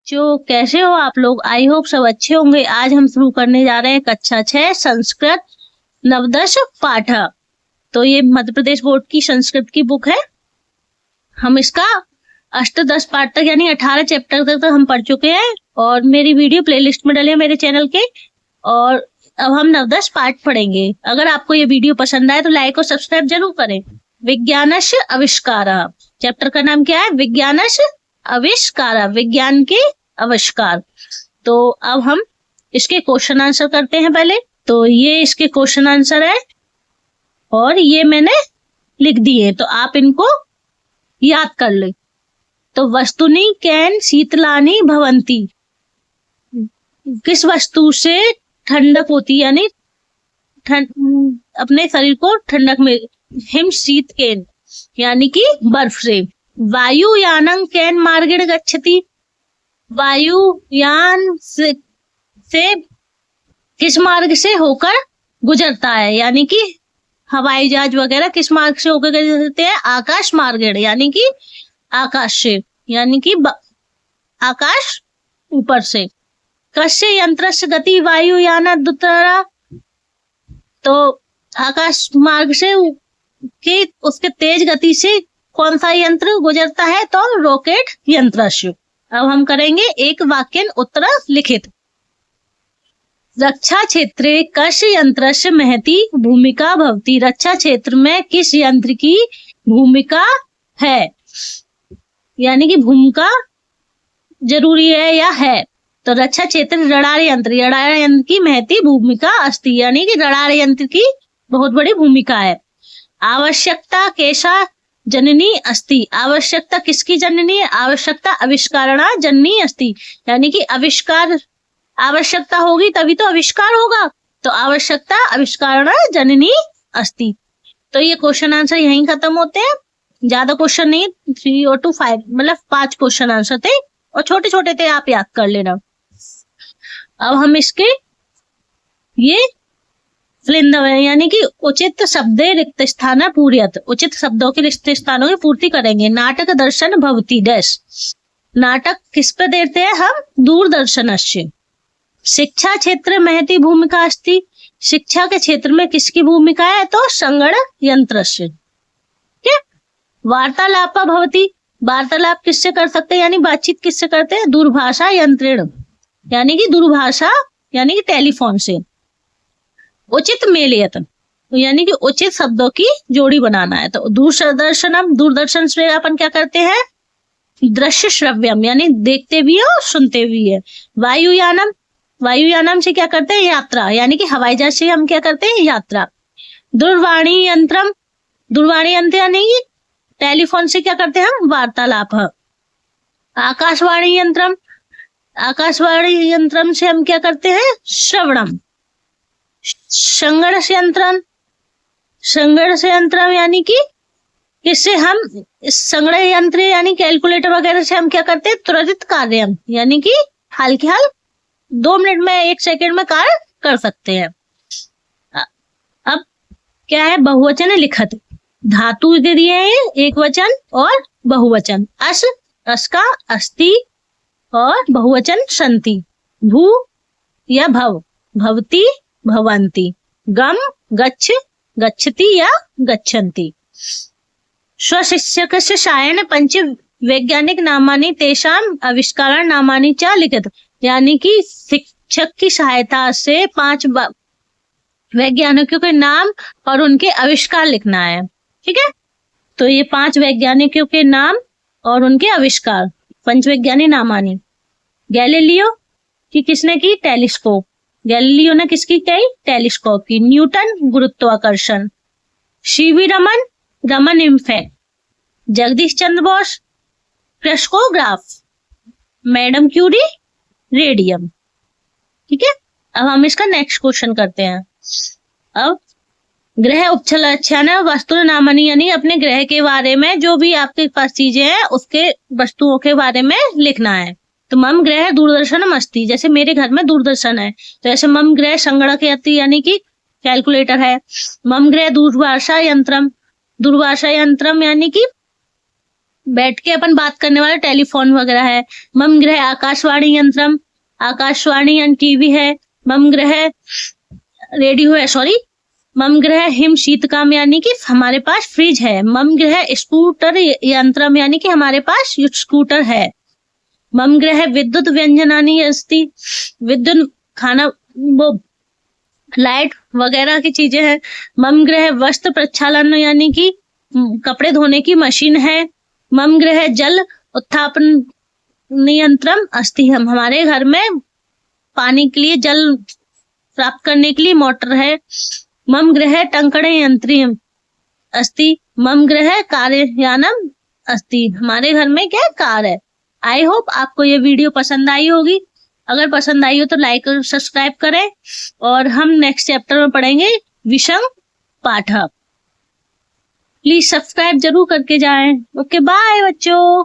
बच्चों, कैसे हो आप लोग? आई होप सब अच्छे होंगे। आज हम शुरू करने जा रहे हैं कक्षा 6 संस्कृत नवदश पाठ। तो ये मध्य प्रदेश बोर्ड की संस्कृत की बुक है। हम इसका अष्टदश पाठ तक यानी 18 चैप्टर तक हम पढ़ चुके हैं और मेरी वीडियो प्लेलिस्ट में डले है मेरे चैनल के। और अब हम नवदश पाठ पढ़ेंगे। अगर आपको ये वीडियो पसंद आए तो लाइक और सब्सक्राइब जरूर करें। विज्ञानस्य आविष्कारः, चैप्टर का नाम क्या है? विज्ञानस्य आविष्कार, विज्ञान के आविष्कार। तो अब हम इसके क्वेश्चन आंसर करते हैं पहले। तो ये इसके क्वेश्चन आंसर है और ये मैंने लिख दिए, तो आप इनको याद कर ले। तो वस्तुनि कैन शीतलानि भवन्ति, किस वस्तु से ठंडक होती है, यानी अपने शरीर को ठंडक में। हिम शीत केन यानी कि बर्फ से। वायुयानं कैन मार्गेण गच्छति, वायुयान से किस मार्ग से होकर गुजरता है, यानी कि हवाई जहाज वगैरह किस मार्ग से होकर गुजरते हैं? आकाश मार्गेण, यानी कि आकाश से, यानी कि आकाश ऊपर से। कस्य यंत्रस्य गति वायुयानादुत्तरा, तो आकाश मार्ग से कि उसके तेज गति से कौन सा यंत्र गुजरता है? तो रॉकेट यंत्रस्य। अब हम करेंगे एक वाक्य उत्तर लिखित। रक्षा क्षेत्रे कस्य यंत्रस्य महती भूमिका भवति, रक्षा क्षेत्र में किस यंत्र की भूमिका है, यानी कि भूमिका जरूरी है या है। तो रक्षा क्षेत्र रडार यंत्र की महती भूमिका अस्ति, यानी कि रडार यंत्र की बहुत बड़ी भूमिका है। आवश्यकता केशा जननी अस्ति, आवश्यकता किसकी जननी है? आवश्यकता आविष्कारणा जननी अस्ति, यानी कि आविष्कार, आवश्यकता होगी तभी तो आविष्कार होगा। तो आवश्यकता आविष्कारणा जननी अस्ति। तो ये क्वेश्चन आंसर यहीं खत्म होते हैं। ज्यादा क्वेश्चन नहीं, 3 और 2 5, मतलब 5 क्वेश्चन आंसर थे और छोटे छोटे थे, आप याद कर लेना। अब हम इसके ये यानी कि उचित शब्दे रिक्त स्थान पूर्यत, उचित शब्दों के रिक्त स्थानों की पूर्ति करेंगे। नाटक दर्शन भवति डैश, नाटक किस पे देते हैं हम? दूरदर्शनस्य। शिक्षा क्षेत्र महती भूमिका अस्ति, शिक्षा के क्षेत्र में किसकी भूमिका है? तो संगणक यंत्रस्य। ठीक है। वार्तालाप भवति, वार्तालाप किससे कर सकते हैं, यानी बातचीत किससे करते हैं? दूरभाषा यंत्रेण, यानी कि दूरभाषा यानी कि टेलीफोन से। उचित मेलयत, यानी कि उचित शब्दों की जोड़ी बनाना है। तो दूरदर्शनम, दूरदर्शन से अपन क्या करते हैं? दृश्य श्रव्यम, यानी देखते भी है और सुनते भी है। वायुयानम, वायुयानम से क्या करते हैं? यात्रा, यानी कि हवाई जहाज से हम क्या करते हैं? यात्रा। दूरवाणी यंत्रम, दूरवाणी यंत्र यानी टेलीफोन से क्या करते हैं हम? वार्तालाप। आकाशवाणी यंत्रम, आकाशवाणी यंत्रम से हम क्या करते हैं? श्रवणम। संगणक यंत्रम, संगणक यंत्रम यानी कि इससे हम संगणक यंत्र यानी कैलकुलेटर वगैरह से हम क्या करते हैं? त्वरित कार्य, यानी कि हाल के हाल 2 मिनट में 1 सेकंड में कार्य कर सकते हैं। अब क्या है? बहुवचन लिखत, धातु दे दिए हैं, एक वचन और बहुवचन। अस का अस्ति और बहुवचन संति। भू या भव, भवती भवन्ति। गम गच्छ गच्छति या गच्छन्ति। स्वशिष्यकस्य साहाय्येन पंच वैज्ञानिक नामानि तेषां आविष्कार नामानि च लिखित, यानी कि शिक्षक की सहायता से 5 वैज्ञानिकों के नाम और उनके आविष्कार लिखना है। ठीक है। तो ये 5 वैज्ञानिकों के नाम और उनके आविष्कार, पंचवैज्ञानिक नामानि। गैलीलियो की किसने की? टेलीस्कोप, गैलीलियो ने किसकी कही? टेलीस्कोप की। न्यूटन गुरुत्वाकर्षण। CV Raman, Raman impact. Jagdish Chandra Bose crescograph. Madam Curie radium. ठीक है। अब हम इसका नेक्स्ट क्वेश्चन करते हैं। अब ग्रह उपलक्षण वस्तु नामानि, यानी अपने ग्रह के बारे में जो भी आपके पास चीजें हैं उसके वस्तुओं के बारे में लिखना है। तो मम ग्रह दूरदर्शनम अस्ति, जैसे मेरे घर में दूरदर्शन है, तो ऐसे मम ग्रह संगणक यानी कि कैलकुलेटर है। मम ग्रह दूरभाषा यंत्रम, दूरभाषा यंत्रम यानी कि बैठ के अपन बात करने वाला टेलीफोन वगैरह है। मम गृह आकाशवाणी यंत्रम, आकाशवाणी यानी टीवी है। मम गृह रेडियो है, सॉरी। मम गृह हिम शीतकाम यानी कि हमारे पास फ्रिज है। मम गृह स्कूटर यंत्रम यानी कि हमारे पास स्कूटर है। मम गृह विद्युत व्यंजनानि अस्ति, विद्युत खाना वो लाइट वगैरह की चीजें हैं। मम गृह वस्त्र प्रक्षालन यानी कि कपड़े धोने की मशीन है। मम गृह जल उत्थापन नियंत्रम अस्ति, हम हमारे घर में पानी के लिए जल प्राप्त करने के लिए मोटर है। मम गृह टंकण यंत्रियम अस्ति, मम गृह कार्ययानम अस्ति, हमारे घर में क्या कार है। आई होप आपको ये वीडियो पसंद आई होगी। अगर पसंद आई हो तो लाइक और सब्सक्राइब करें, और हम नेक्स्ट चैप्टर में पढ़ेंगे विषम पाठ। प्लीज सब्सक्राइब जरूर करके जाएं। ओके बाय बच्चों।